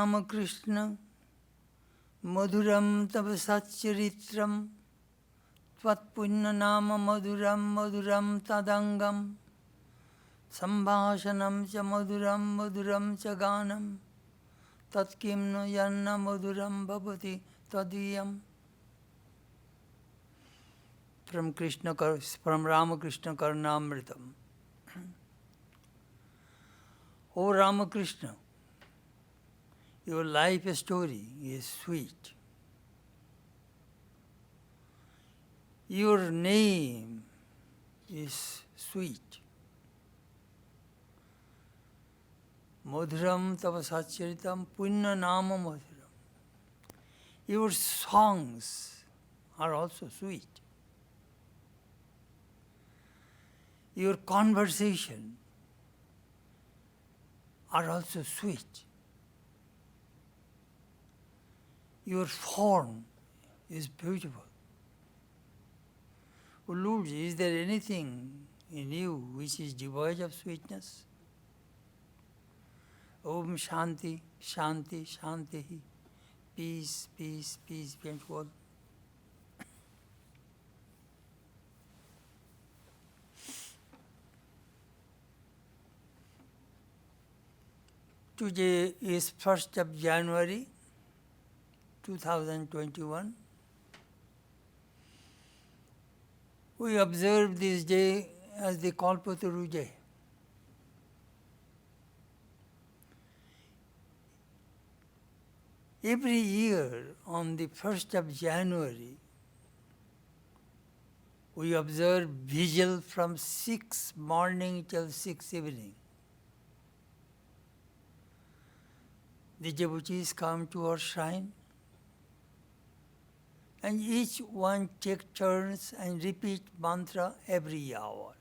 Ramakrishna Madhuram Tava Satcharitram Tvat Punya Nama Madhuram Madhuram Tadangam Sambhashanam Cha Madhuram Madhuram Cha Ganam Tat Kimno Yanna Madhuram Bhavati Tadiyam. From Ramakrishna Karnamritam. O Ramakrishna, your life story is sweet. Your name is sweet. Madhuram tava satcharitam punya nama madhuram. Your songs are also sweet. Your conversation are also sweet. Your form is beautiful. O Lord, is there anything in you which is devoid of sweetness? Om Shanti, Shanti, Shanti. Peace, peace, peace be unto all. Today is 1st of January 2021. We observe this day as the Kalpataru day. Every year on the 1st of January, we observe vigil from 6 morning till 6 evening. The devotees come to our shrine and each one take turns and repeat mantra every hour.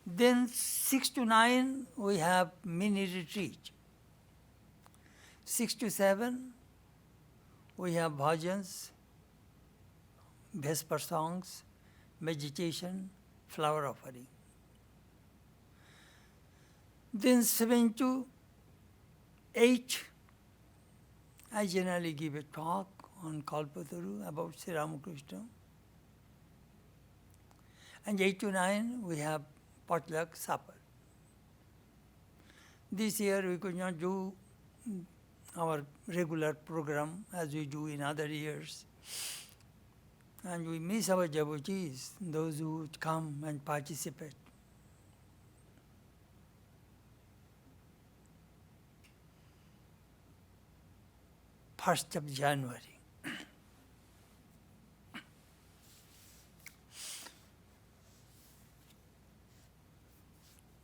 Then 6 to 9 we have mini retreat. 6 to 7 we have bhajans, Vesper songs, meditation, flower offering. Then 7 to 8, I generally give a talk on Kalpataru about Sri Ramakrishna. And 8 to 9, we have potluck supper. This year we could not do our regular program as we do in other years. And we miss our devotees, those who would come and participate. First of January.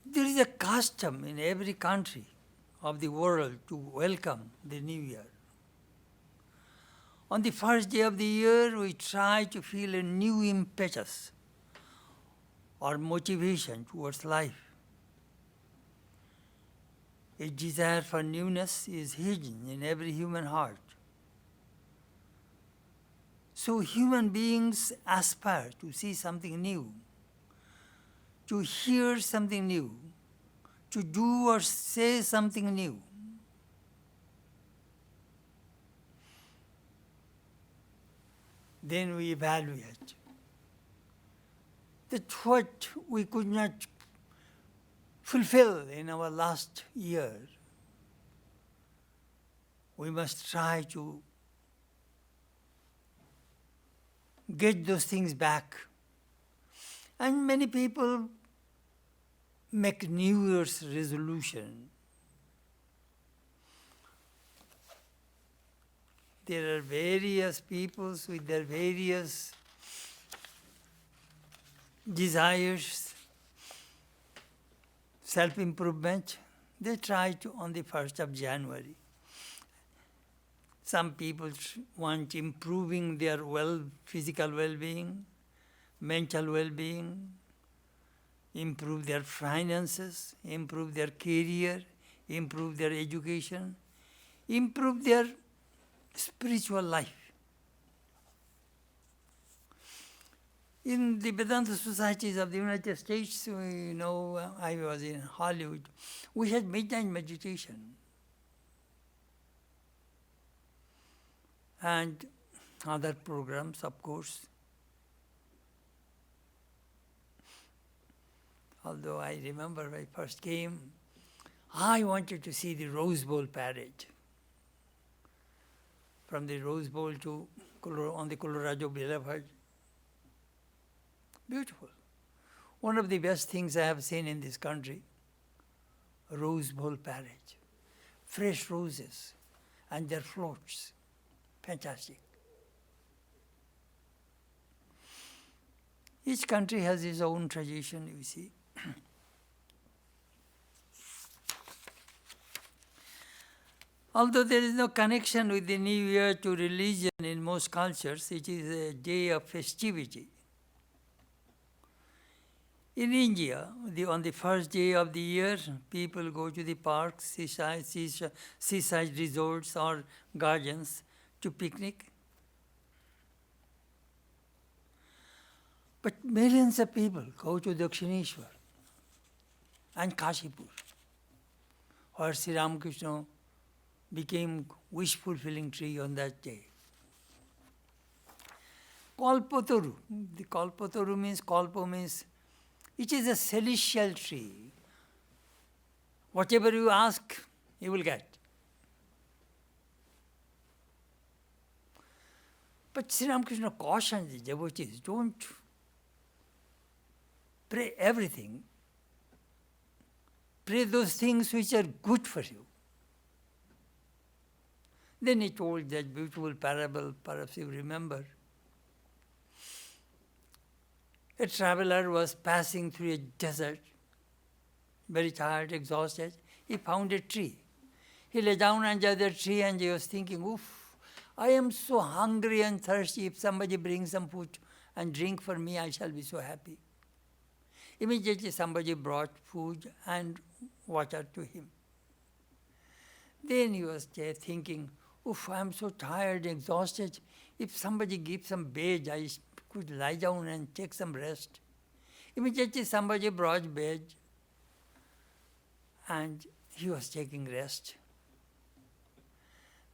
There is a custom in every country of the world to welcome the new year. On the first day of the year, we try to feel a new impetus or motivation towards life. A desire for newness is hidden in every human heart. So human beings aspire to see something new, to hear something new, to do or say something new. Then we evaluate that what we could not fulfill in our last year, we must try to get those things back. And many people make New Year's resolution. There are various peoples with their various desires, self-improvement. They try to on the 1st of January. Some people want improving their physical well-being, mental well-being, improve their finances, improve their career, improve their education, improve their spiritual life. In the Vedanta Societies of the United States, I was in Hollywood, we had midnight meditation. And other programs, of course. Although I remember when I first came, I wanted to see the Rose Bowl parade. From the Rose Bowl to on the Colorado Boulevard. Beautiful. One of the best things I have seen in this country, Rose Bowl parade. Fresh roses and their floats. Fantastic. Each country has its own tradition, you see. Although there is no connection with the New Year to religion in most cultures, it is a day of festivity. In India, on the first day of the year, people go to the parks, seaside resorts or gardens to picnic. But millions of people go to Dakshineshwar and Kashipur, where Sri Ramakrishna became wish-fulfilling tree on that day. Kalpataru. The Kalpataru means, Kalpa means, it is a celestial tree. Whatever you ask, you will get. But Sri Ramakrishna cautions the devotees, don't pray everything. Pray those things which are good for you. Then he told that beautiful parable, perhaps you remember. A traveler was passing through a desert, very tired, exhausted. He found a tree. He lay down under the tree and he was thinking, oof, I am so hungry and thirsty. If somebody brings some food and drink for me, I shall be so happy. Immediately somebody brought food and water to him. Then he was there thinking, oof, I am so tired, exhausted. If somebody gives some bed, I could lie down and take some rest. Immediately somebody brought bed and he was taking rest.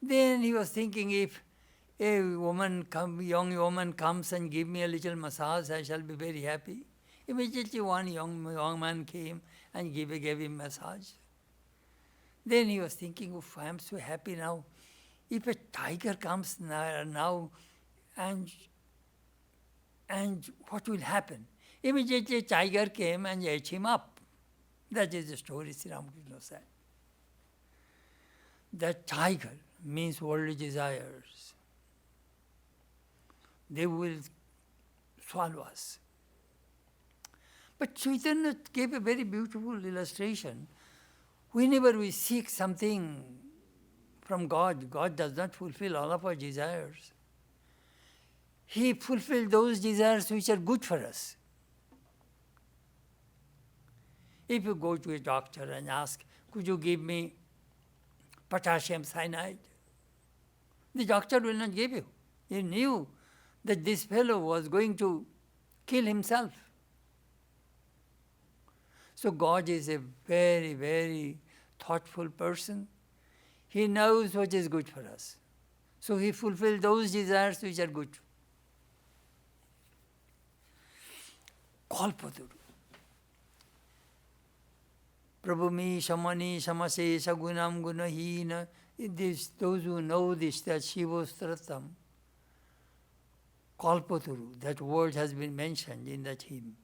Then he was thinking, if a young woman comes and give me a little massage, I shall be very happy. Immediately one young man came and gave him massage. Then he was thinking, oof, I am so happy now. If a tiger comes now and what will happen? Immediately a tiger came and ate him up. That is the story Sri Ramakrishna said. That tiger means worldly desires. They will swallow us. But Chaitanya gave a very beautiful illustration. Whenever we seek something from God, God does not fulfill all of our desires. He fulfills those desires which are good for us. If you go to a doctor and ask, could you give me potassium cyanide? The doctor will not give you. He knew that this fellow was going to kill himself. So God is a very, very thoughtful person. He knows what is good for us. So he fulfills those desires which are good. Kalpataru. Prabhumi Shamani Samase Sagunam Gunahina. Those who know this, that Shivostratam, Kalpataru, that word has been mentioned in that hymn.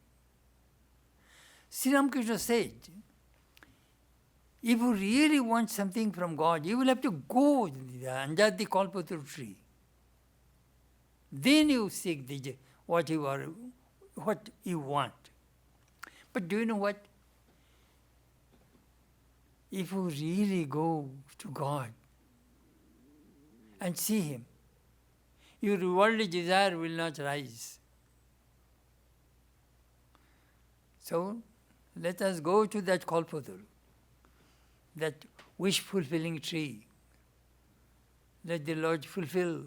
Sri Ramakrishna said, if you really want something from God, you will have to go under the Kalpataru tree. Then you seek what you want. But do you know what? If you really go to God and see Him, your worldly desire will not rise. So, let us go to that Kalpataru, that wish-fulfilling tree. Let the Lord fulfill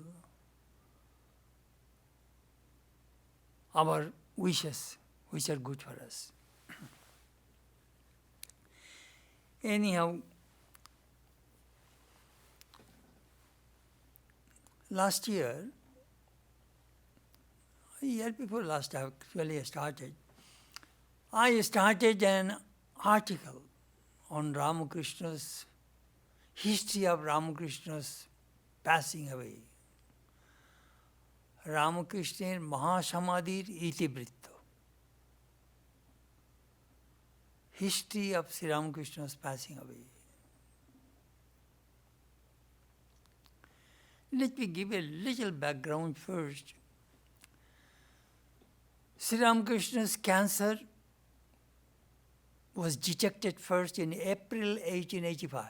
our wishes which are good for us. Anyhow, last year before last, actually I started an article on Ramakrishna's history of Ramakrishna's passing away. Ramakrishna's Mahasamadhir Itibritto. History of Sri Ramakrishna's passing away. Let me give a little background first. Sri Ramakrishna's cancer was detected first in April 1885.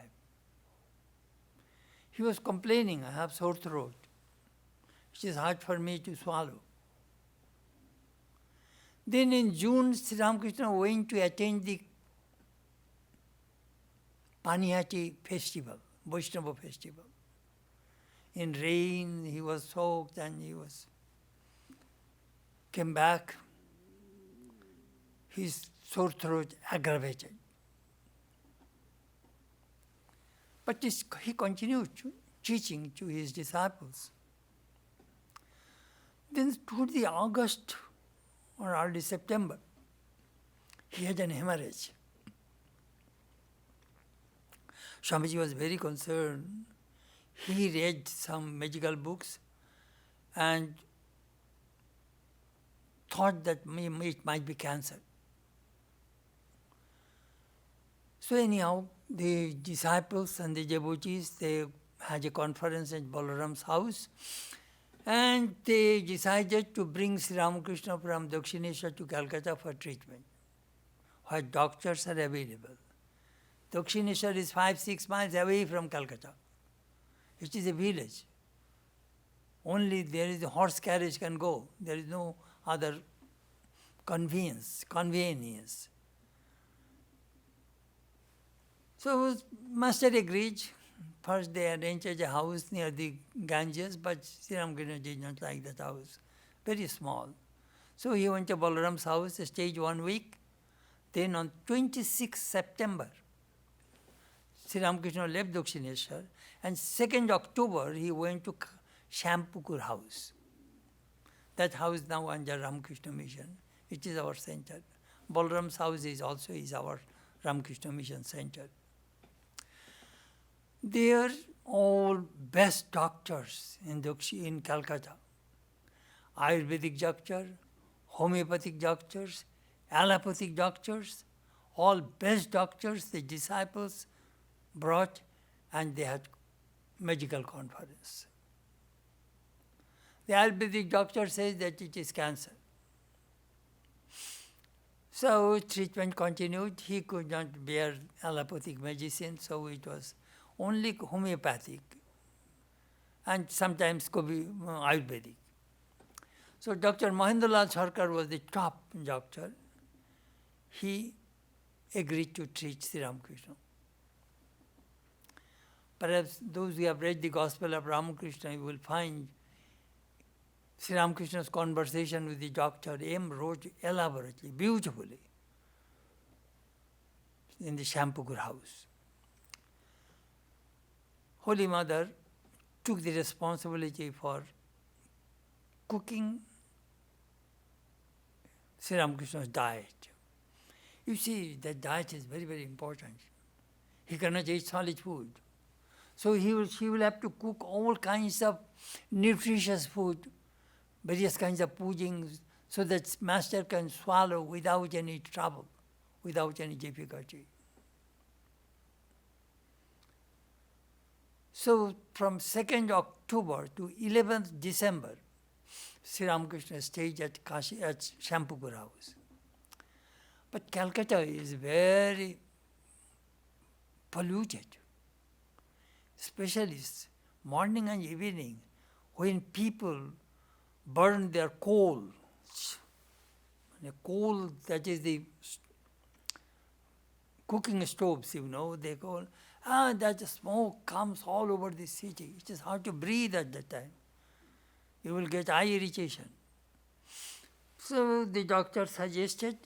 He was complaining, I have sore throat. It is hard for me to swallow. Then in June, Sri Ramakrishna went to attend the Panihati festival, Vaishnava festival. In rain, he was soaked and came back. His sore throat aggravated. But he continued teaching to his disciples. Then toward the August or early September, he had an hemorrhage. Swamiji was very concerned. He read some medical books and thought that it might be cancer. So anyhow, the disciples and the devotees, they had a conference at Balaram's house, and they decided to bring Sri Ramakrishna from Dakshineshwar to Calcutta for treatment, where doctors are available. Dakshineshwar is 5-6 miles away from Calcutta. It is a village. Only there is a horse carriage can go. There is no other convenience. So Master agreed. First they arranged a house near the Ganges, but Sri Ramakrishna did not like that house. Very small. So he went to Balaram's house, stayed 1 week. Then on 26 September, Sri Ramakrishna left Dakshineshwar, and 2nd October he went to Shambhavi house. That house now under Ramakrishna Mission. It is our center. Balaram's house is also our Ramakrishna Mission center. They are all best doctors in Calcutta. Ayurvedic doctor, homeopathic doctors, allopathic doctors, all best doctors, the disciples brought, and they had medical conference. The Ayurvedic doctor says that it is cancer. So treatment continued. He could not bear allopathic medicine, so it was only homeopathic and sometimes could be Ayurvedic. So Dr. Mahendralal Sarkar was the top doctor. He agreed to treat Sri Ramakrishna. Perhaps those who have read the Gospel of Ramakrishna, you will find Sri Ramakrishna's conversation with the doctor. M wrote elaborately, beautifully in the Shambhavi house. Holy Mother took the responsibility for cooking Sri Ramakrishna's diet. You see, that diet is very, very important. He cannot eat solid food. So she will have to cook all kinds of nutritious food, various kinds of puddings, so that Master can swallow without any trouble, without any difficulty. So from 2nd October to 11th December, Sri Ramakrishna stayed at Shambhavi house. But Calcutta is very polluted, especially morning and evening, when people burn their coal. The coal, that is the cooking stoves, they call. That smoke comes all over the city. It is hard to breathe at that time. You will get eye irritation. So the doctor suggested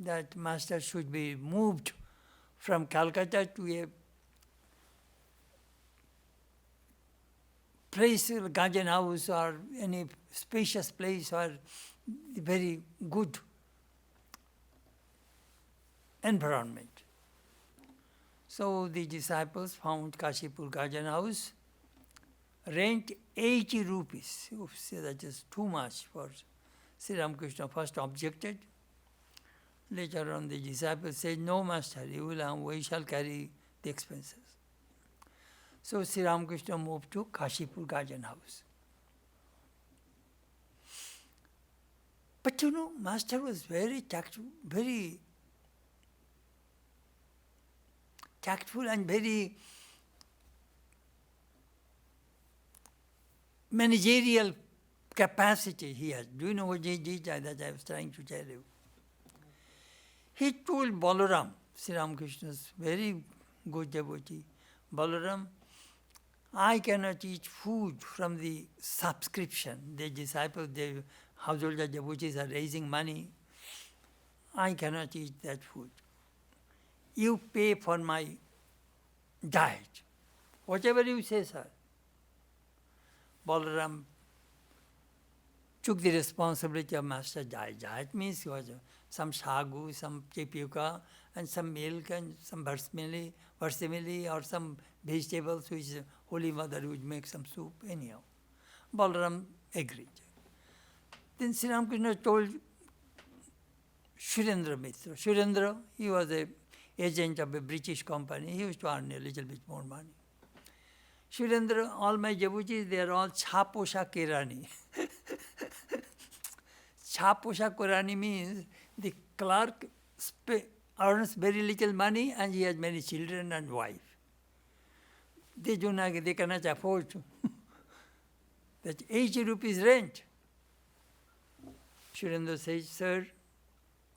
that Master should be moved from Calcutta to a place, garden house or any spacious place or very good environment. So the disciples found Kashipur garden house, rent 80 rupees. Oops, that is too much for Sri Ramakrishna. First objected. Later on the disciples said, no master, we shall carry the expenses. So Sri Ramakrishna moved to Kashipur garden house. But master was very tactful and very managerial capacity he has. Do you know what he did that I was trying to tell you? He told Balaram, Sri Ramakrishna's very good devotee, Balaram, I cannot eat food from the subscription. The disciples, the household devotees are raising money. I cannot eat that food. You pay for my diet. Whatever you say, sir. Balaram took the responsibility of master's diet. Diet means some sagu, some tapioca, and some milk, and some versimile, or some vegetables which Holy Mother would make some soup. Anyhow, Balaram agreed. Then Sri Ramakrishna told Shurendra Mitra. Shurendra, he was an agent of a British company. He used to earn a little bit more money. Shurendra, all my devotees, they are all Chaposha Kirani. Chaposha Kirani means the clerk earns very little money and he has many children and wife. They cannot afford to. That's 80 rupees rent. Shurendra says, sir,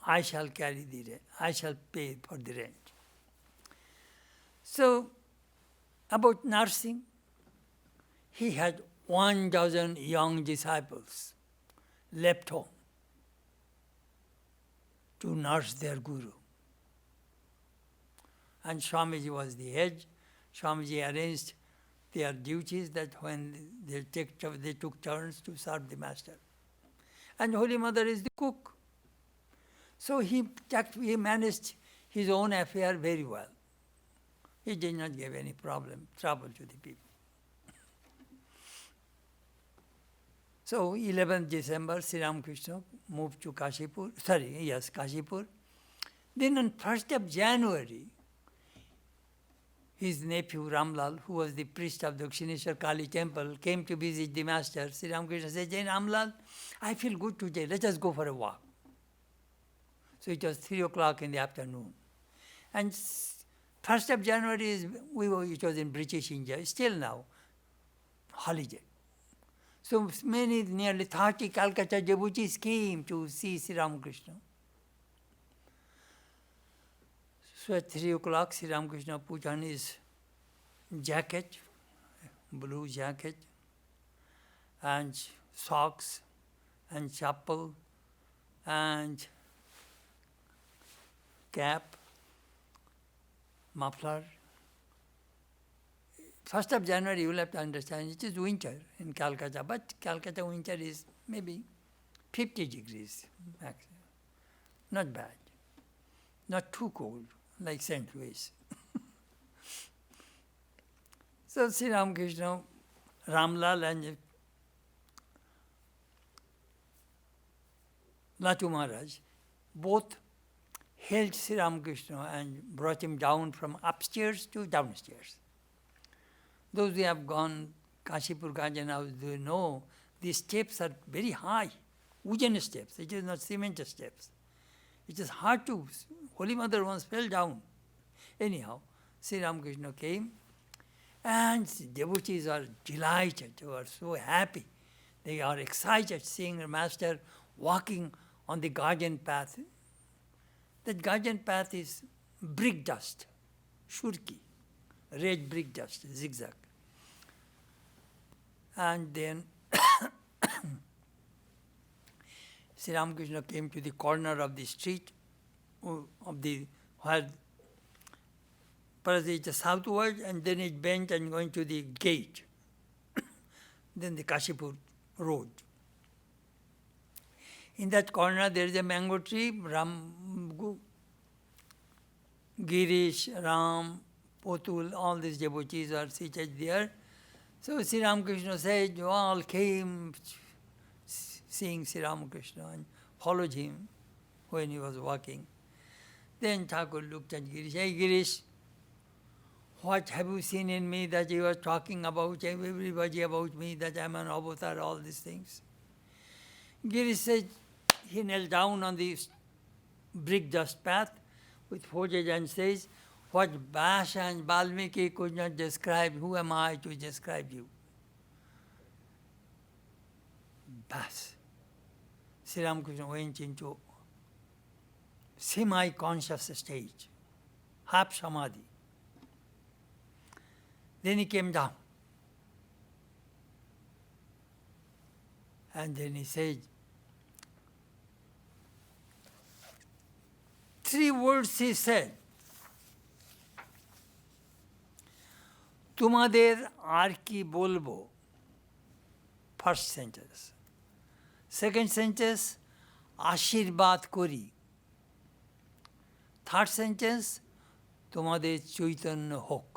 I shall carry the rent. I shall pay for the rent. So, about nursing, he had 1,000 young disciples left home to nurse their guru. And Swamiji was the head. Swamiji arranged their duties that when they took turns to serve the master. And Holy Mother is the cook. So he managed his own affair very well. He did not give any trouble to the people. So 11th December, Sri Ramakrishna moved to Kashipur. Then on 1st of January, his nephew Ramlal, who was the priest of Dakshineshwar Kali temple, came to visit the master. Sri Ramakrishna said, Jai Ramlal, I feel good today, let us go for a walk. So it was 3 o'clock in the afternoon. And 1st of January, it was in British India, still now, holiday. So nearly 30 Calcutta devotees came to see Sri Ramakrishna. So at 3 o'clock, Sri Ramakrishna put on his jacket, blue jacket, and socks, and chappal, and cap, muffler. 1st of January, you will have to understand, it is winter in Calcutta, but Calcutta winter is maybe 50 degrees maximum. Not bad. Not too cold, like St. Louis. So Sri Ramakrishna, Ramlal and Latu Maharaj both held Sri Ramakrishna and brought him down from upstairs to downstairs. Those who have gone Kashipur Garden House, they know the steps are very high, wooden steps. It is not cement steps. It is hard to. Holy Mother once fell down. Anyhow, Sri Ramakrishna came, and the devotees are delighted. They are so happy. They are excited seeing the master walking on the garden path. That garden path is brick dust, shurki. Red brick dust, zigzag. And then Sri Ramakrishna came to the corner of the street, of the where first it's southward and then it bent and going to the gate, then the Kashipur road. In that corner there is a mango tree, Girish, Ram, Potul, all these devotees are seated there. So Sri Ramakrishna said, you all came seeing Sri Ramakrishna and followed him when he was walking. Then Thakur looked at Girish. Hey Girish, what have you seen in me that you are talking about everybody about me, that I am an avatar, all these things? Girish said, he knelt down on the brick dust path with forehead and says, what Vyasa and Valmiki could not describe, who am I to describe you? Bas. Sri Ramakrishna went into semi-conscious stage, half samadhi. Then he came down. And then he said, 3 words he said. তোমাদের আর কি বলবো, first sentence. Second sentence, আশীর্বাদ করি. Third sentence, তোমাদের চৈতন্য হোক.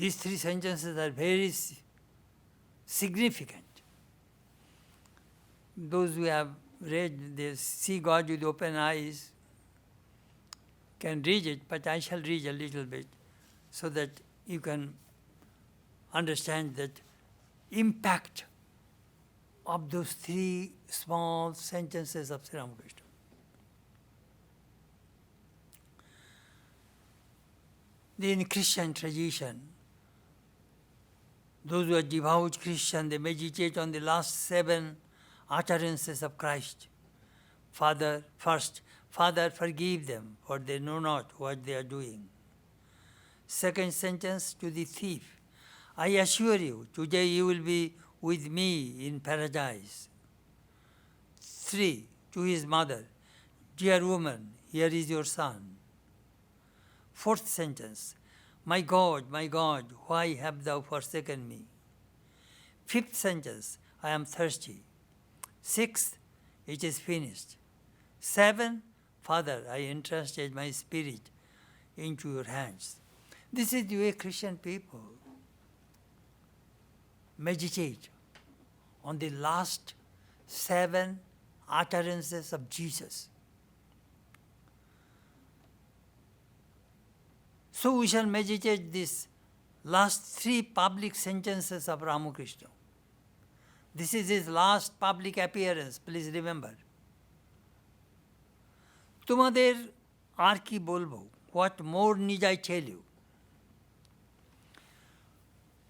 These 3 sentences are very significant. Those who have read this, See God with Open Eyes, can read it, but I shall read a little bit so that you can understand that impact of those 3 small sentences of Sri Ramakrishna. In Christian tradition, those who are devout Christian, they meditate on the last 7 utterances of Christ. Father, first, Father, forgive them, for they know not what they are doing. Second sentence, to the thief, I assure you, today you will be with me in paradise. 3, to his mother, dear woman, here is your son. 4th sentence, my God, why have thou forsaken me? 5th sentence, I am thirsty. 6th, it is finished. 7, Father, I entrusted my spirit into your hands. This is the way Christian people meditate on the last 7 utterances of Jesus. So we shall meditate these last 3 public sentences of Ramakrishna. This is his last public appearance, please remember. তোমাদের আর কি বলবো, what more need I tell you?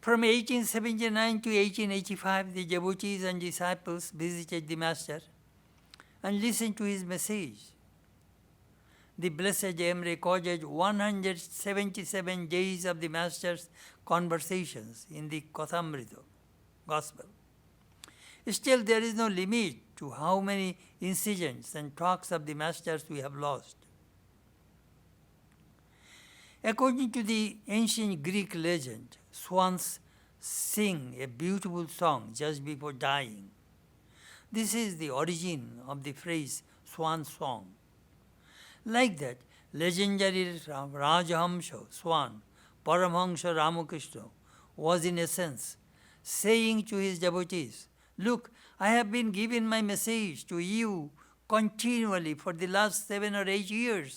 From 1879 to 1885, the devotees and disciples visited the Master and listened to his message. The Blessed M recorded 177 days of the Master's conversations in the Kathamrita Gospel. Still, there is no limit to how many incidents and talks of the Masters we have lost. According to the ancient Greek legend, swans sing a beautiful song just before dying. This is the origin of the phrase swan song. Like that, legendary Rajahamsa swan, Paramhamsa Ramakrishna, was in essence saying to his devotees, look, I have been given my message to you continually for the last 7 or 8 years.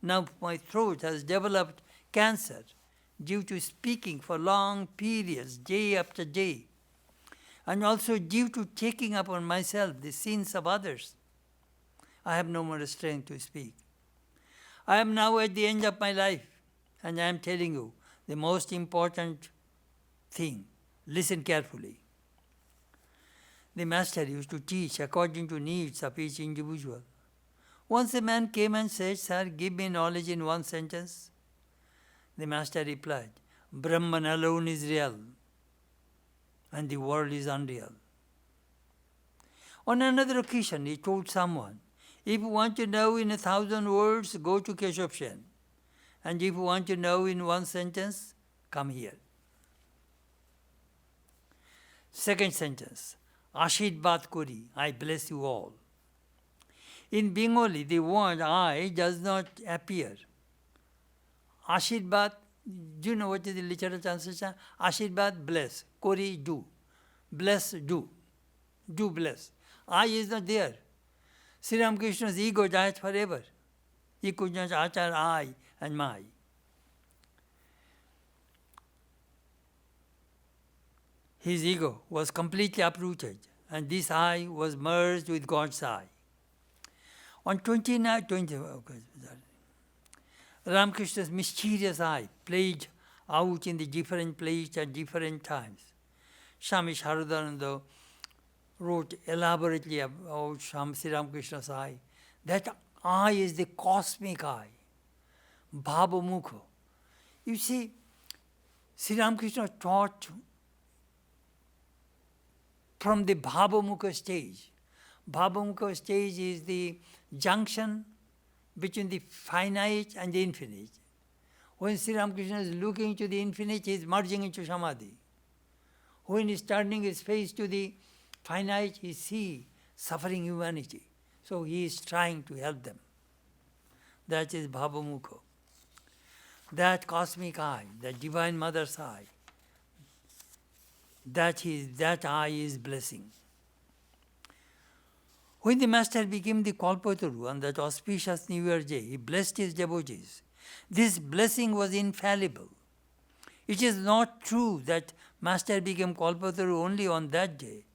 Now my throat has developed cancer due to speaking for long periods, day after day, and also due to taking upon myself the sins of others. I have no more strength to speak. I am now at the end of my life, and I am telling you the most important thing. Listen carefully. The Master used to teach according to needs of each individual. Once a man came and said, Sir, give me knowledge in 1 sentence. The Master replied, Brahman alone is real. and the world is unreal. On another occasion, he told someone, if you want to know in 1,000 words, go to Keshav Sen. And if you want to know in one sentence, come here. Second sentence, Ashirvad Kori, I bless you all. In Bengali, the word I does not appear. Ashirvad, do you know what is the literal translation? Ashirvad, bless. Kori, do. Bless, do. Do bless. I is not there. Sri Ramakrishna's ego died forever. He could not utter I and my. His ego was completely uprooted, and this I was merged with God's I. On 20, Ramakrishna's mysterious I played out in the different places at different times. Swami Chetanananda wrote elaborately about Sri Ramakrishna's I. That I is the cosmic I, Bhavamukha. You see, Sri Ramakrishna taught from the Bhavamukha stage. Bhavamukha stage is the junction between the finite and the infinite. When Sri Ramakrishna is looking to the infinite, he is merging into Samadhi. When he is turning his face to the finite, he sees suffering humanity. So he is trying to help them. That is Bhavamukha. That cosmic I, that Divine Mother's I, that I is blessing. When the Master became the Kalpataru on that auspicious New Year day, he blessed his devotees. This blessing was infallible. It is not true that Master became Kalpataru only on that day.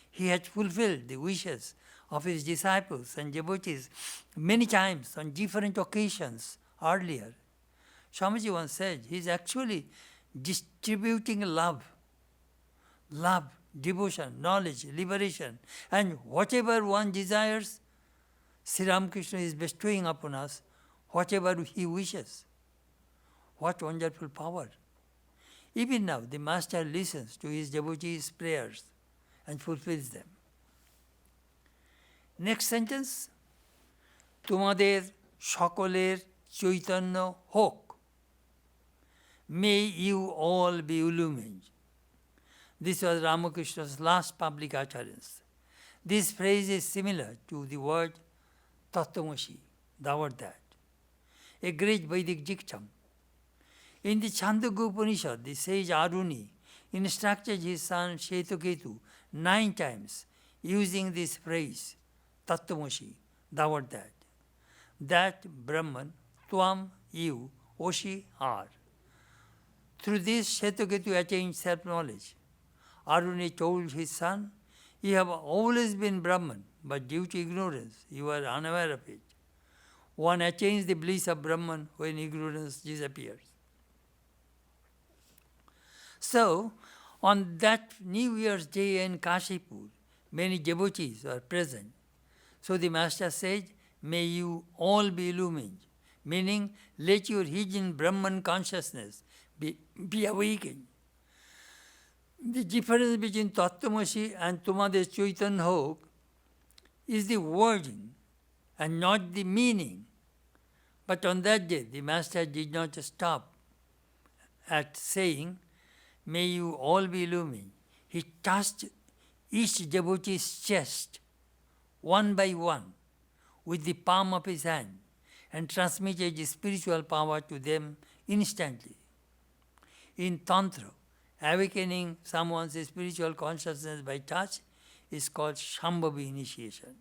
He had fulfilled the wishes of his disciples and devotees many times on different occasions earlier. Swamiji once said he is actually distributing love, devotion, knowledge, liberation, and whatever one desires, Sri Ramakrishna is bestowing upon us whatever he wishes. What wonderful power! Even now, the Master listens to his devotees' prayers and fulfills them. Next sentence, তোমাদের সকলের চৈতন্য হোক. May you all be illumined. This was Ramakrishna's last public utterance. This phrase is similar to the word Tattvamasi, thou art that, a great Vedic dictum. In the Chandogya Upanishad, the sage Aruni instructed his son Shetaketu 9 times using this phrase, Tattvamasi, thou art that. That Brahman, Tvam, you, Oshi, are. Through this, Shetaketu attained self-knowledge. Aruni told his son, you have always been Brahman, but due to ignorance, you are unaware of it. One attains the bliss of Brahman when ignorance disappears. So, on that New Year's Day in Kashipur, many devotees were present. So the Master said, may you all be illumined, meaning let your hidden Brahman consciousness be awakened. The difference between Tattvamasi and Tumade Chaitanya Hok is the wording and not the meaning. But on that day, the Master did not stop at saying, may you all be illumined. He touched each devotee's chest, one by one, with the palm of his hand, and transmitted the spiritual power to them instantly. In Tantra, awakening someone's spiritual consciousness by touch is called Shambhavi Initiation.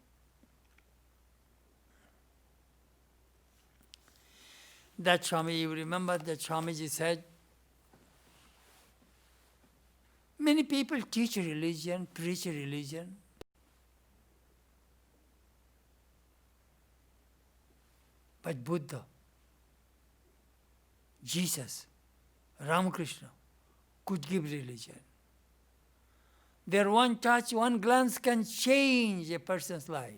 That Swami, you remember that Swamiji said, many people teach religion, preach religion, but Buddha, Jesus, Ramakrishna could give religion. Their one touch, one glance can change a person's life.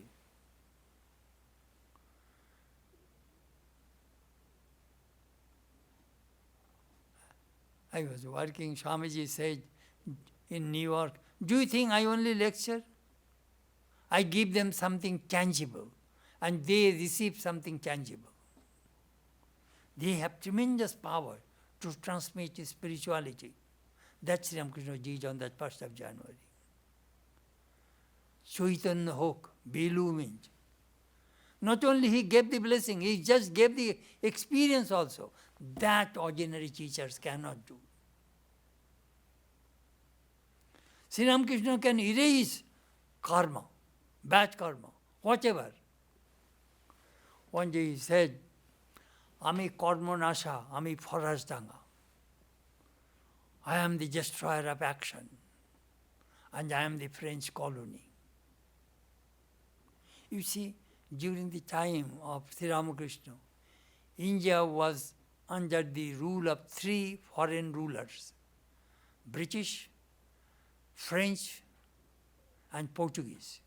I was working, Swamiji said, in New York. Do you think I only lecture? I give them something tangible and they receive something tangible. They have tremendous power to transmit spirituality. That's Sri Ramakrishna did on that 1st of January. Chaitanya Hok, Be Illumined. Not only he gave the blessing, he just gave the experience also. That ordinary teachers cannot do. Sri Ramakrishna can erase karma, bad karma, whatever. One day he said, Ami karma nasha, ami forasdanga. I am the destroyer of action, and I am the French colony. You see, during the time of Sri Ramakrishna, India was under the rule of 3 foreign rulers, British, French, and Portuguese.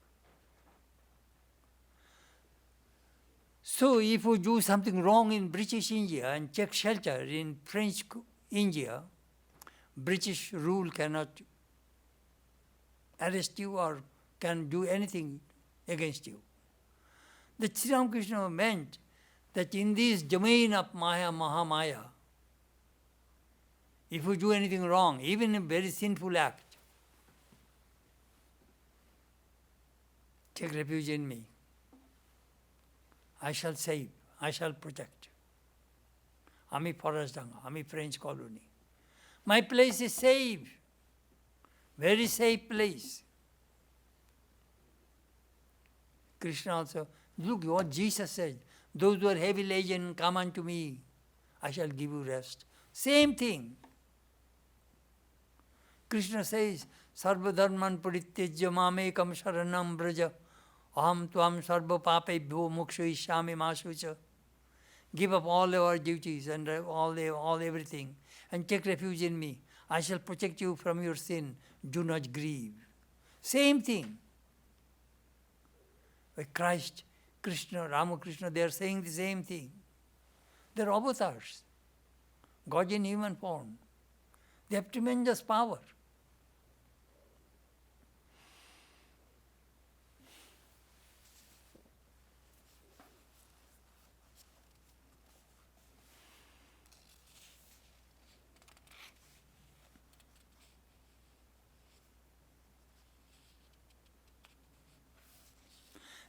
So if you do something wrong in British India and take shelter in French India, British rule cannot arrest you or can do anything against you. The Sri Ramakrishna meant that in this domain of Maya, Mahamaya, if you do anything wrong, even a very sinful act, take refuge in me. I shall save, I shall protect. Ami Forasdanga, Ami French colony. My place is safe, very safe place. Krishna also, look what Jesus said, those who are heavy laden, come unto me, I shall give you rest. Same thing. Krishna says, Sarva dharman parityajya mamekam sharanam braja aham tvam sarva papebhyo mokshayishyami masucha. Give up all our duties and all everything and take refuge in me. I shall protect you from your sin. Do not grieve. Same thing. Like Christ, Krishna, Ramakrishna, they are saying the same thing. They are avatars, God in human form. They have tremendous power.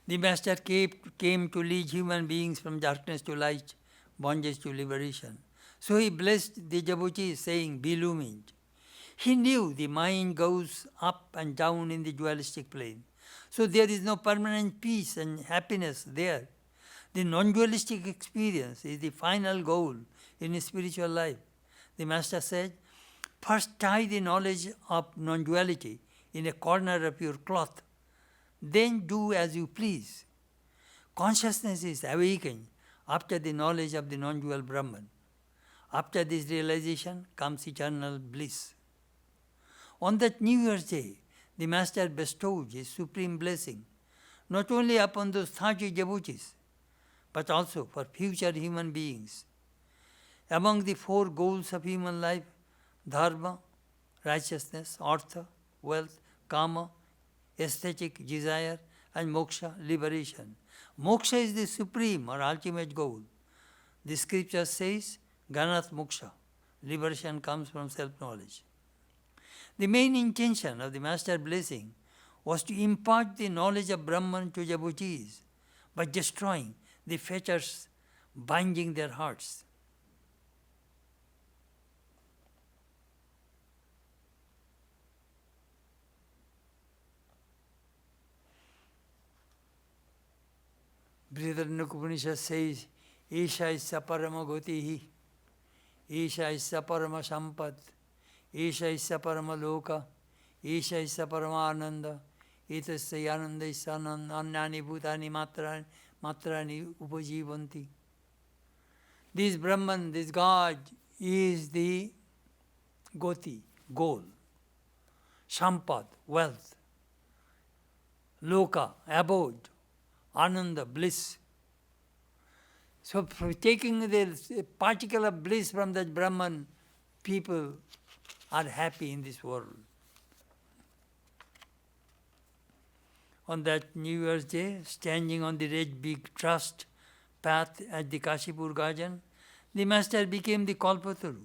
The Master came to lead human beings from darkness to light, bondage to liberation. So he blessed the devotees, saying, Be illumined. He knew the mind goes up and down in the dualistic plane. So there is no permanent peace and happiness there. The non-dualistic experience is the final goal in spiritual life. The Master said, first tie the knowledge of non-duality in a corner of your cloth. Then do as you please. Consciousness is awakened after the knowledge of the non-dual Brahman. After this realization comes eternal bliss. On that New Year's Day, the Master bestowed his supreme blessing, not only upon those 30 devotees, but also for future human beings. Among the 4 goals of human life, dharma, righteousness, artha, wealth, kama, aesthetic desire, and moksha, liberation. Moksha is the supreme or ultimate goal. The scripture says, Ganat moksha, liberation comes from self-knowledge. The main intention of the Master blessing was to impart the knowledge of Brahman to devotees by destroying the fetters binding their hearts. Brihadaranyaka Upanishad says, Isha isya parama gotihi, Isha isya parama sampad, Isha isya parama loka, Isha isya parama ananda, Itasya yananda isya annani bhutani matrani upajivanti. This Brahman, this God is the goti, goal, sampad, wealth, loka, abode, Ananda, bliss. So for taking the particle of bliss from that Brahman, people are happy in this world. on that New Year's Day, standing on the red big trust path at the Kashipur Garden, the Master became the Kalpataru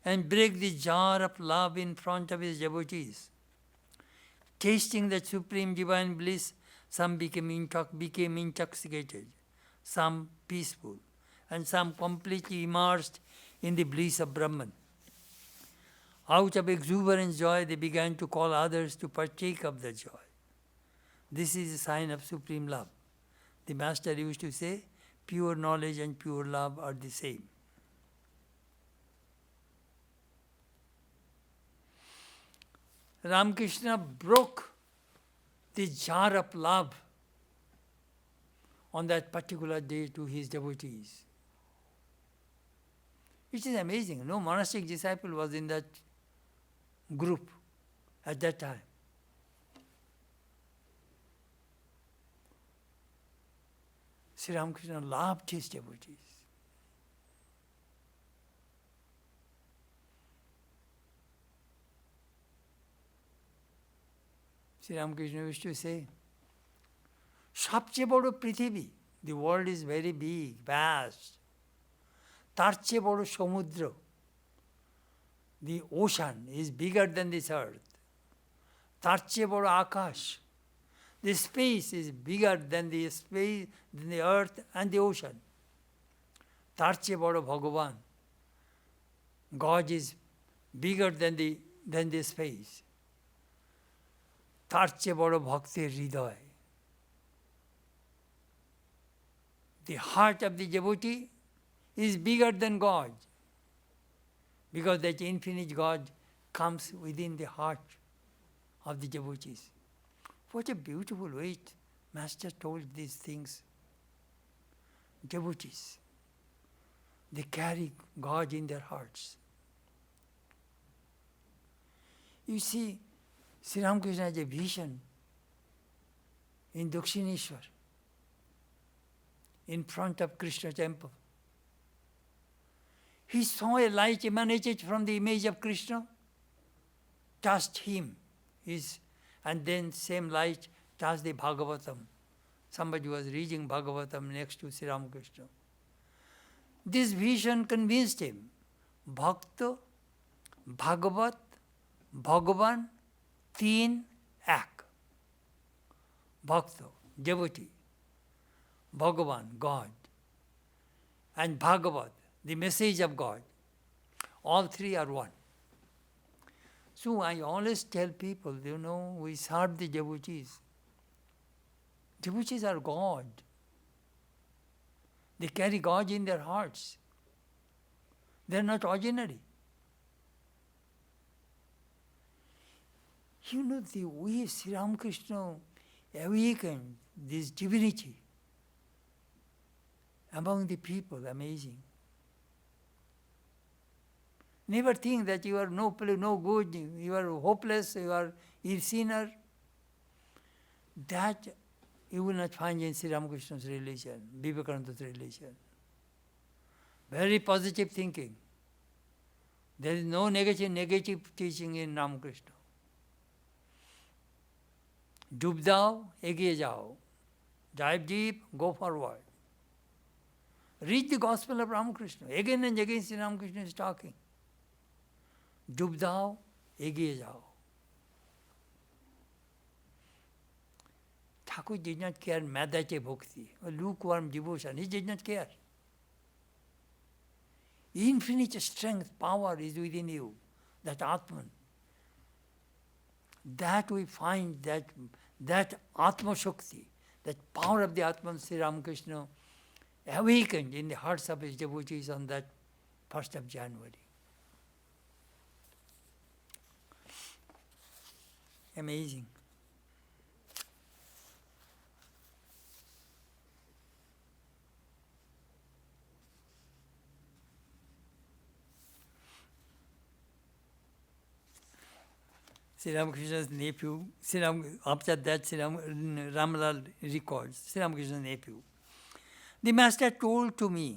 and break the jar of love in front of his devotees. Tasting that supreme divine bliss, some became intoxicated, some peaceful, and some completely immersed in the bliss of Brahman. Out of exuberant joy, they began to call others to partake of the joy. This is a sign of supreme love. The Master used to say, pure knowledge and pure love are the same. Ramakrishna broke the jar of love on that particular day to his devotees. It is amazing. No monastic disciple was in that group at that time. Sri Ramakrishna loved his devotees. Sri Ramakrishna used to say, সবচেয়ে বড় পৃথিবী, the world is very big, vast. তার চেয়ে বড় সমুদ্র, the ocean is bigger than this earth. তার চেয়ে বড় আকাশ, the space is bigger than the space, than the earth and the ocean. তার চেয়ে বড় ভগবান, God is bigger than the space. তার চেয়ে বড় ভক্তের হৃদয়. The heart of the devotee is bigger than God, because that infinite God comes within the heart of the devotees. What a beautiful way Master told these things. Devotees, they carry God in their hearts. You see, Sri Ramakrishna has a vision in Dakshineshwar, in front of Krishna temple. He saw a light emanated from the image of Krishna, touched him, and then same light touched the Bhagavatam. Somebody was reading Bhagavatam next to Sri Ramakrishna. This vision convinced him, Bhakta, Bhagavat, Bhagavan, Teen, Ak. Bhakta, devotee, Bhagavan, God, and Bhagavat, the message of God. All three are one. So I always tell people, we serve the devotees. Devotees are God. They carry God in their hearts. They are not ordinary. The way Sri Ramakrishna awakened this divinity among the people, amazing. Never think that you are no good, you are hopeless, you are a sinner. That you will not find in Sri Ramakrishna's religion, Vivekananda's religion. Very positive thinking. There is no negative teaching in Ramakrishna. ডুব দাও, এগিয়ে যাও. Dive deep, go forward. Read the Gospel of Ramakrishna. Again and again Sri Ramakrishna is talking. ডুব দাও, এগিয়ে যাও. Thakur did not care Madhate Bhakti, or lukewarm devotion. He did not care. Infinite strength, power is within you, that Atman. That we find, that Atma Shakti, that power of the Atman, Sri Ramakrishna awakened in the hearts of his devotees on that 1st of January. Amazing. Sri Ramakrishna's nephew, after that Ramlal records, Sri Ramakrishna's nephew. The Master told to me,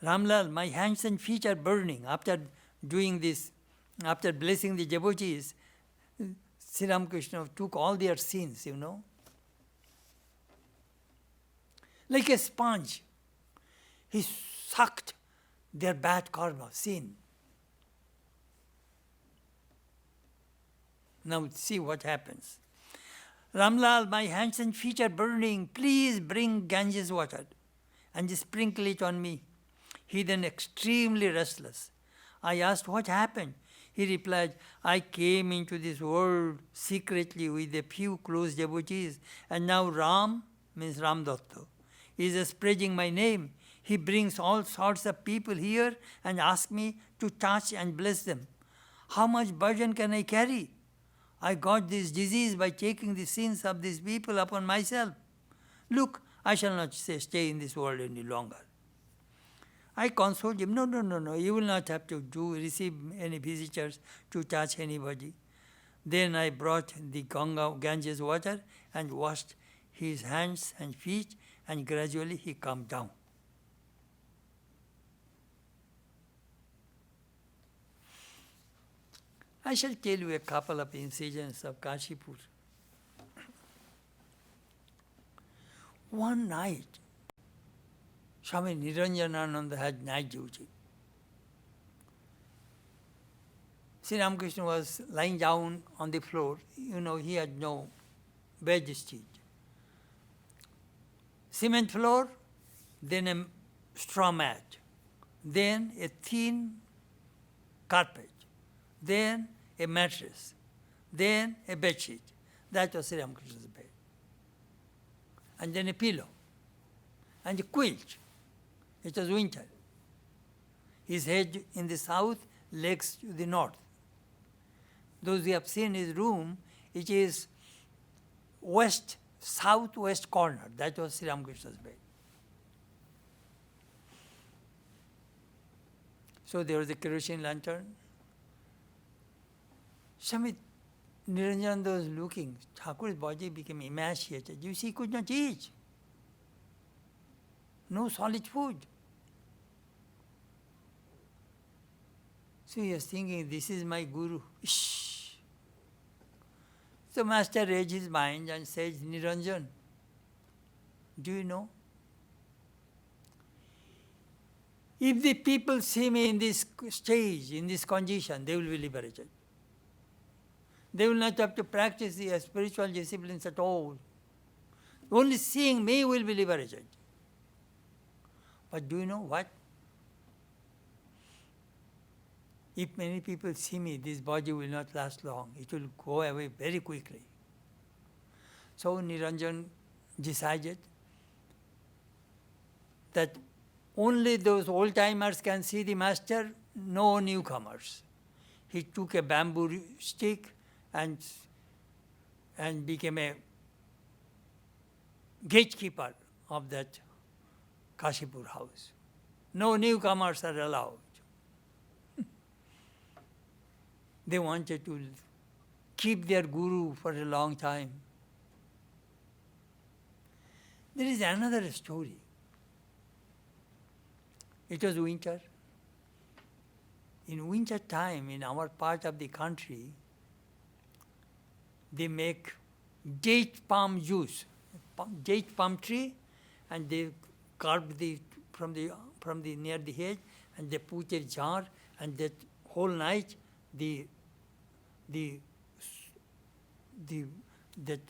Ramlal, my hands and feet are burning. After doing this, after blessing the devotees, Sri Ramakrishna took all their sins, like a sponge. He sucked their bad karma, sin. Now see what happens. Ramlal, my hands and feet are burning. Please bring Ganges water and sprinkle it on me. He then extremely restless. I asked what happened. He replied, I came into this world secretly with a few close devotees, and now Ram, means Ram Datta, is spreading my name. He brings all sorts of people here and asks me to touch and bless them. How much burden can I carry? I got this disease by taking the sins of these people upon myself. Look, I shall not stay in this world any longer. I consoled him, no, you will not have to receive any visitors to touch anybody. Then I brought the Ganges water and washed his hands and feet, and gradually he calmed down. I shall tell you a couple of incidents of Kashipur. One night, Swami Niranjanananda had night duty. Sri Ramakrishna was lying down on the floor. He had no bed sheet. Cement floor, then a straw mat, then a thin carpet, then a mattress, then a bed sheet. That was Sri Ramakrishna's bed. And then a pillow, and a quilt. It was winter. His head in the south, legs to the north. Those who have seen his room, it is southwest corner. That was Sri Ramakrishna's bed. So there was a kerosene lantern. Swami Niranjananda was looking. Thakur's body became emaciated. You see, he could not eat. No solid food. So he was thinking, this is my guru. Shh. So Master raised his mind and said, Niranjan, do you know? If the people see me in this stage, in this condition, they will be liberated. They will not have to practice the spiritual disciplines at all. Only seeing me will be liberated. But do you know what? If many people see me, this body will not last long. It will go away very quickly. So Niranjan decided that only those old-timers can see the master, no newcomers. He took a bamboo stick and became a gatekeeper of that Kashipur house. No newcomers are allowed. They wanted to keep their guru for a long time. There is another story. It was winter. In winter time, in our part of the country, they make date palm juice, date palm tree, and they carve from the near the head, and they put a jar, and that whole night that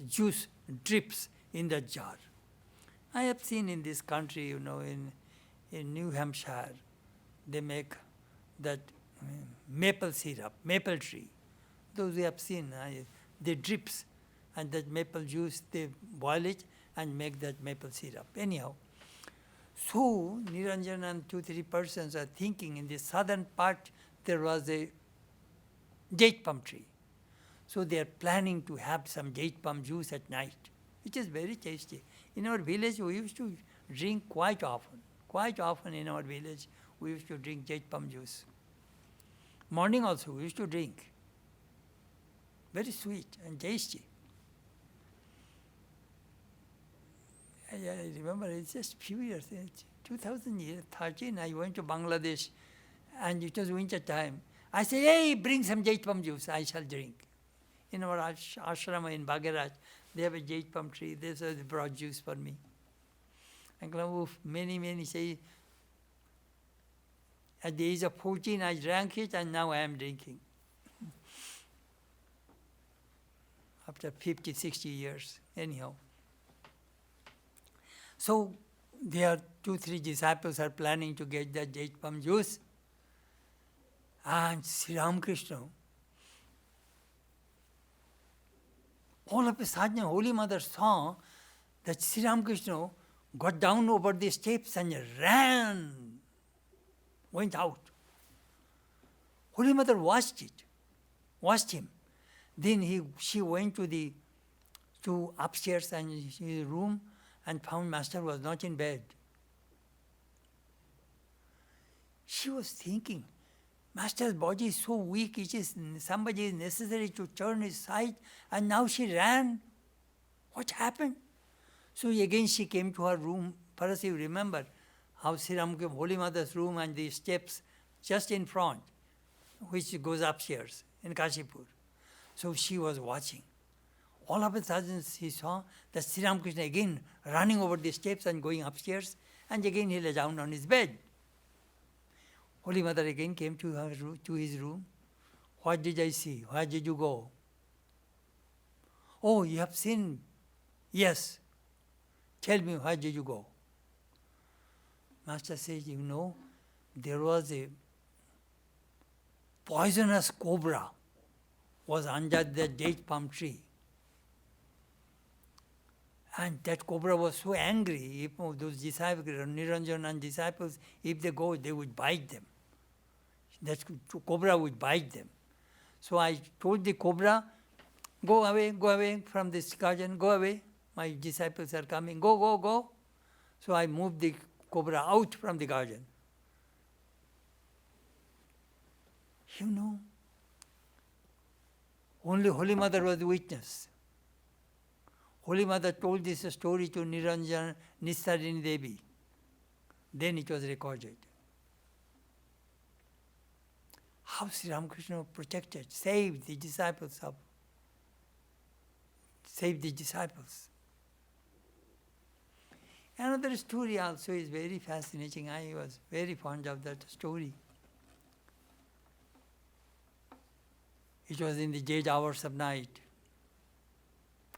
juice drips in the jar. I have seen in this country, in New Hampshire, they make that maple syrup, maple tree. Those who have seen, they drips, and that maple juice, they boil it and make that maple syrup. Anyhow, so Niranjan and 2-3 persons are thinking in the southern part there was a date palm tree. So they are planning to have some date palm juice at night. It is very tasty. In our village, we used to drink quite often. Quite often in our village, we used to drink date palm juice. Morning also, we used to drink. Very sweet and tasty. I remember it's just few years, 2013, I went to Bangladesh, and it was winter time. I said, hey, bring some date palm juice, I shall drink. In our ashrama in Bhagaraj, they have a date palm tree. They brought juice for me. And oof, many say, at the age of 14 I drank it and now I am drinking. After 50, 60 years, anyhow. So there 2-3 disciples are planning to get the date palm juice. And Sri Ramakrishna, all of a sudden Holy Mother saw that Sri Ramakrishna got down over the steps and ran, went out. Holy Mother watched him. Then she went to upstairs and his room and found Master was not in bed. She was thinking, Master's body is so weak, somebody is necessary to turn his side, and now she ran. What happened? So again she came to her room. First you remember how Sri Ramakrishna, Holy Mother's room and the steps just in front, which goes upstairs in Kashipur. So she was watching. All of a sudden she saw that Sri Ramakrishna again running over the steps and going upstairs, and again he lay down on his bed. Holy Mother again came to his room. What did I see? Where did you go? Oh, you have seen? Yes. Tell me, where did you go? Master says, there was a poisonous cobra was under the date palm tree. And that cobra was so angry, if those disciples, Niranjan and disciples, if they go, they would bite them. That cobra would bite them. So I told the cobra, go away from this garden, go away. My disciples are coming, go. So I moved the cobra out from the garden. Only Holy Mother was the witness. Holy Mother told this story to Niranjan Nistarini Devi. Then it was recorded. How Sri Ramakrishna protected, saved the disciples. Another story also is very fascinating. I was very fond of that story. It was in the dead hours of night,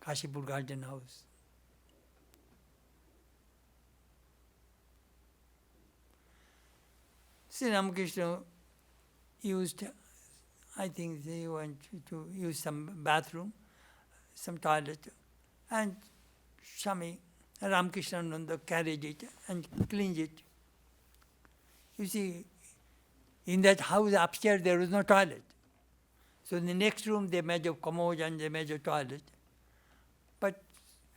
Kashipur Garden House. Sri Ramakrishna used, I think they went to use some bathroom, some toilet, and Swami Ramakrishna carried it and cleaned it. You see, in that house upstairs there was no toilet. So in the next room they made a commode and they made a toilet. But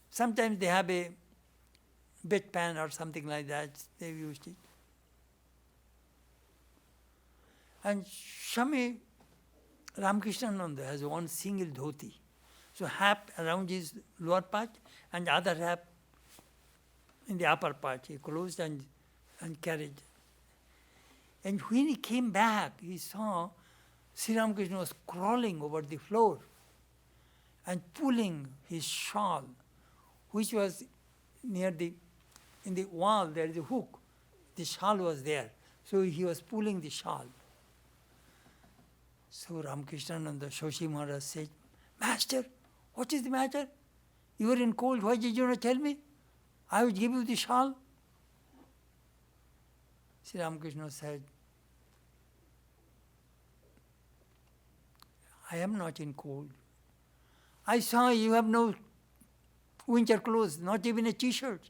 sometimes they have a bedpan or something like that, they used it. And Swami Ramakrishna has one single dhoti. So half around his lower part and the other half in the upper part. He closed and carried. And when he came back, he saw Sri Ramakrishna was crawling over the floor and pulling his shawl, which was in the wall, there is a hook. The shawl was there. So he was pulling the shawl. So Ramakrishna and the Shoshi Maharaj said, Master, what is the matter? You were in cold, why did you not tell me? I would give you the shawl. Sri Ramakrishna said, I am not in cold. I saw you have no winter clothes, not even a t-shirt.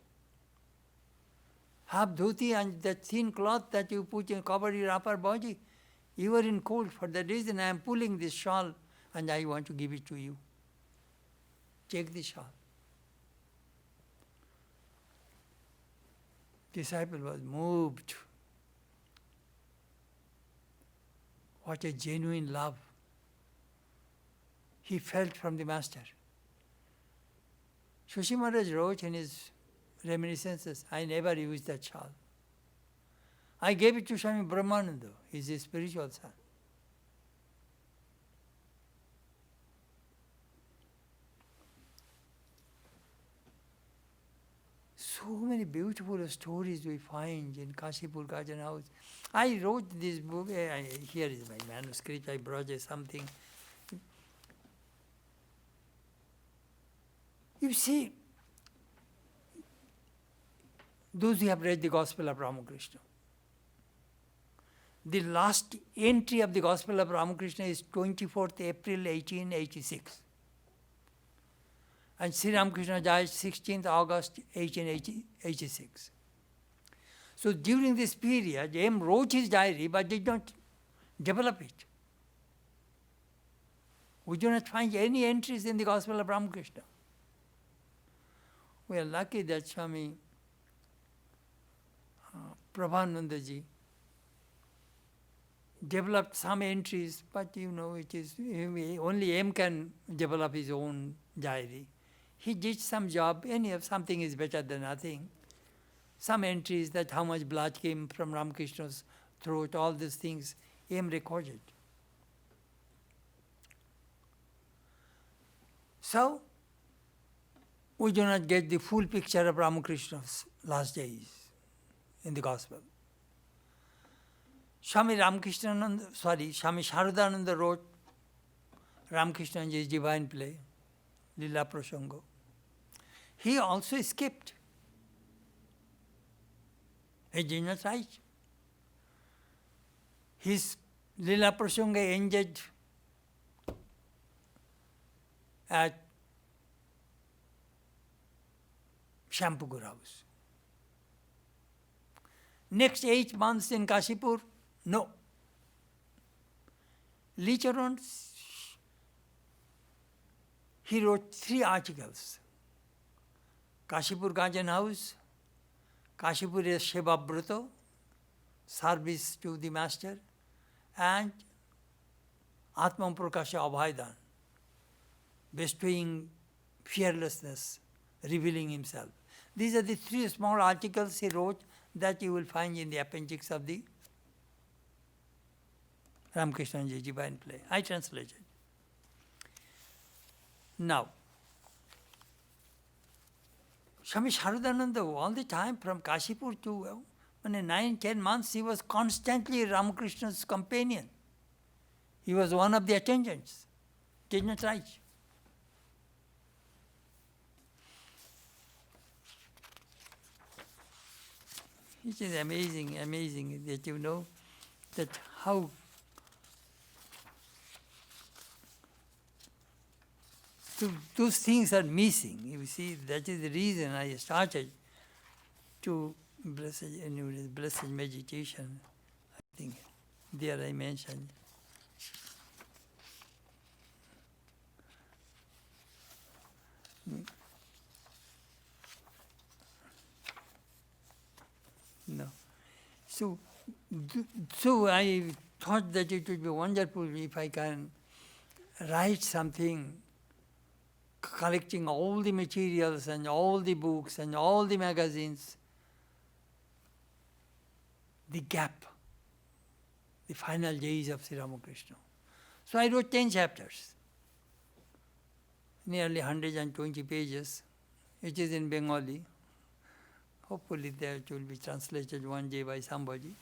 Half dhoti and that thin cloth that you put and cover your upper body. You are in cold. For that reason I am pulling this shawl and I want to give it to you. Take the shawl. Disciple was moved. What a genuine love he felt from the Master. Shoshi Maharaj wrote in his reminiscences, I never used that shawl. I gave it to Swami Brahmananda, he's his spiritual son. so many beautiful stories we find in Kashipur Gajan House. I wrote this book, here is my manuscript, I brought something. You see, those who have read the Gospel of Ramakrishna, the last entry of the Gospel of Ramakrishna is 24th April 1886. And Sri Ramakrishna died 16th August 1886. So during this period, M wrote his diary but did not develop it. We do not find any entries in the Gospel of Ramakrishna. We are lucky that Swami Prabhanandaji developed some entries, but it is only M can develop his own diary. He did some job, something is better than nothing. Some entries that how much blood came from Ramakrishna's throat, all these things, M recorded. So, we do not get the full picture of Ramakrishna's last days in the Gospel. Swami Sharadananda wrote Ramakrishna's divine play, Lila Prasanga. He also skipped. He did not write. His Lila Prasanga ended at Shambhavi house. Next 8 months in Kashipur, no. Later on, he wrote 3 articles. Kashipur Gajan House, Kashipur Sheva Brata, service to the Master, and Atma Prakasha Abhaidan, bestowing fearlessness, revealing himself. These are the 3 small articles he wrote that you will find in the appendix of the Ramakrishna's divine play. I translated. Now, Swami Sharadananda, all the time from Kashipur to 9-10 months, he was constantly Ramakrishna's companion. He was one of the attendants. Did not write. It is amazing that that how those things are missing. You see, that is the reason I started to blessed meditation. I think there I mentioned. No. So I thought that it would be wonderful if I can write something collecting all the materials and all the books and all the magazines, the gap, the final days of Sri Ramakrishna. So I wrote 10 chapters, nearly 120 pages. It is in Bengali. Hopefully that will be translated one day by somebody.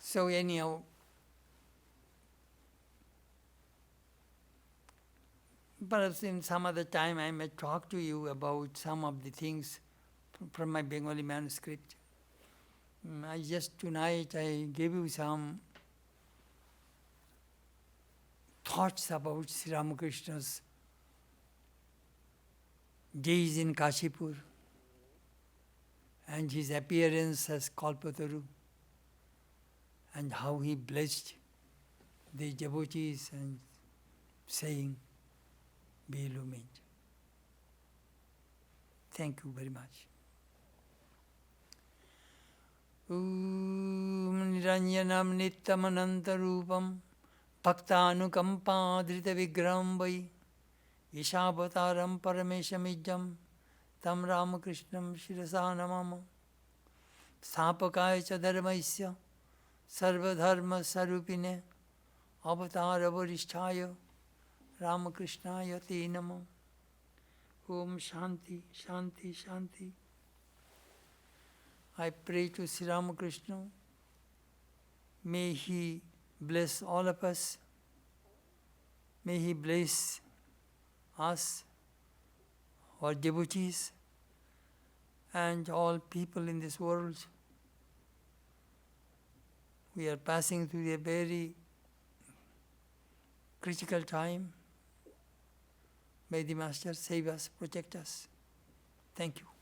So anyhow, perhaps in some other time I may talk to you about some of the things from my Bengali manuscript. Tonight I gave you some thoughts about Sri Ramakrishna's days in Kashipur and his appearance as Kalpataru, and how he blessed the devotees and saying, Be illumined. Thank you very much. Niranjanam nityamanantarupam bhaktanukampa vigraham vai Ishavataram parameshamijam tam Ramakrishnam shirasa namama Sthapakaya cha dharmaisya sarvadharma sarupine avatara varishthaya Ramakrishnaya te namah. Om Shanti, Shanti, Shanti. I pray to Sri Ramakrishna, may he bless all of us, may he bless us, our devotees, and all people in this world. We are passing through a very critical time. May the Master save us, protect us. Thank you.